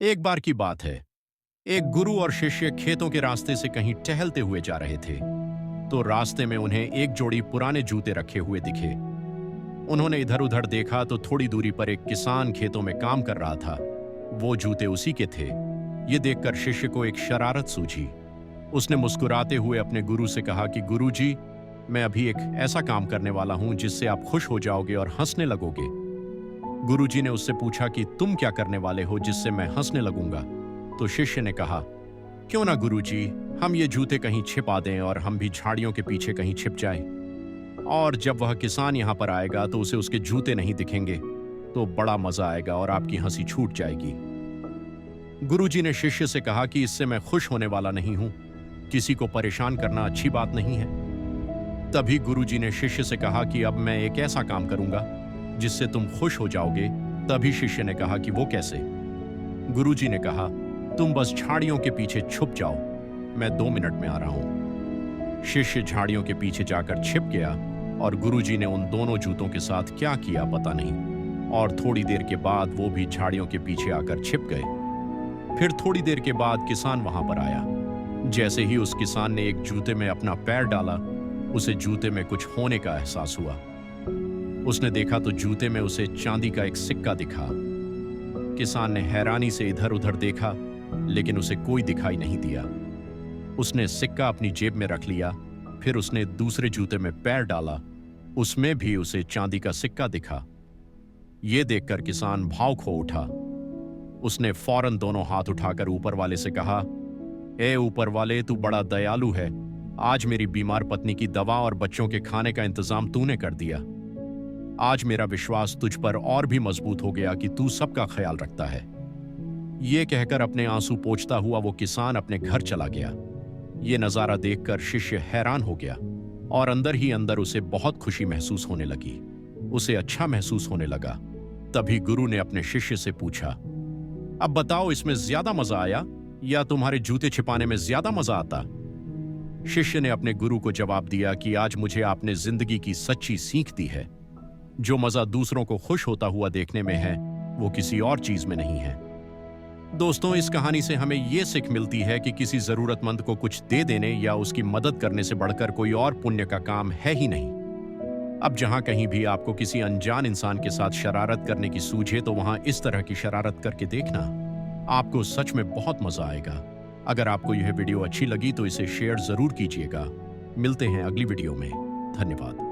एक बार की बात है। एक गुरु और शिष्य खेतों के रास्ते से कहीं टहलते हुए जा रहे थे। तो रास्ते में उन्हें एक जोड़ी पुराने जूते रखे हुए दिखे। उन्होंने इधर उधर देखा तो थोड़ी दूरी पर एक किसान खेतों में काम कर रहा था। वो जूते उसी के थे। ये देखकर शिष्य को एक शरारत सूझी। उसने मुस्कुराते हुए अपने गुरु से कहा कि गुरुजी, मैं अभी एक ऐसा काम करने वाला हूं जिससे आप खुश हो जाओगे और हंसने लगोगे। गुरुजी ने उससे पूछा कि तुम क्या करने वाले हो जिससे मैं हंसने लगूंगा। तो शिष्य ने कहा, क्यों ना गुरुजी, हम ये जूते कहीं छिपा दें और हम भी झाड़ियों के पीछे कहीं छिप जाएं। और जब वह किसान यहाँ पर आएगा तो उसे उसके जूते नहीं दिखेंगे, तो बड़ा मजा आएगा और आपकी हंसी छूट जाएगी। गुरुजी ने शिष्य से कहा कि इससे मैं खुश होने वाला नहीं हूं। किसी को परेशान करना अच्छी बात नहीं है। तभी गुरुजी ने शिष्य से कहा कि अब मैं एक ऐसा काम करूंगा जिससे तुम खुश हो जाओगे। तभी शिष्य ने कहा कि वो कैसे? गुरुजी ने कहा, तुम बस झाड़ियों के पीछे छुप जाओ, मैं 2 मिनट में आ रहा हूं। शिष्य झाड़ियों के पीछे जाकर छिप गया और गुरुजी ने उन दोनों जूतों के साथ क्या किया पता नहीं। और थोड़ी देर के बाद वो भी झाड़ियों के पीछे आकर छिप गए। फिर थोड़ी देर के बाद किसान वहां पर आया। जैसे ही उस किसान ने एक जूते में अपना पैर डाला, उसे जूते में कुछ होने का एहसास हुआ। उसने देखा तो जूते में उसे चांदी का एक सिक्का दिखा। किसान ने हैरानी से इधर उधर देखा, लेकिन उसे कोई दिखाई नहीं दिया। उसने सिक्का अपनी जेब में रख लिया। फिर उसने दूसरे जूते में पैर डाला, उसमें भी उसे चांदी का सिक्का दिखा। यह देखकर किसान भावुक हो उठा। उसने फौरन दोनों हाथ उठाकर ऊपर वाले से कहा, ए ऊपर वाले, तू बड़ा दयालु है। आज मेरी बीमार पत्नी की दवा और बच्चों के खाने का इंतजाम तूने कर दिया। आज मेरा विश्वास तुझ पर और भी मजबूत हो गया कि तू सबका ख्याल रखता है। ये कहकर अपने आंसू पोंछता हुआ वो किसान अपने घर चला गया। ये नजारा देखकर शिष्य हैरान हो गया और अंदर ही अंदर उसे बहुत खुशी महसूस होने लगी। उसे अच्छा महसूस होने लगा। तभी गुरु ने अपने शिष्य से पूछा, अब बताओ, इसमें ज्यादा मजा आया या तुम्हारे जूते छिपाने में ज्यादा मजा आता? शिष्य ने अपने गुरु को जवाब दिया कि आज मुझे आपने जिंदगी की सच्ची सीख दी है। जो मजा दूसरों को खुश होता हुआ देखने में है, वो किसी और चीज में नहीं है। दोस्तों, इस कहानी से हमें यह सीख मिलती है कि किसी जरूरतमंद को कुछ दे देने या उसकी मदद करने से बढ़कर कोई और पुण्य का काम है ही नहीं। अब जहां कहीं भी आपको किसी अनजान इंसान के साथ शरारत करने की सूझे, तो वहां इस तरह की शरारत करके देखना, आपको सच में बहुत मजा आएगा। अगर आपको यह वीडियो अच्छी लगी तो इसे शेयर जरूर कीजिएगा। मिलते हैं अगली वीडियो में। धन्यवाद।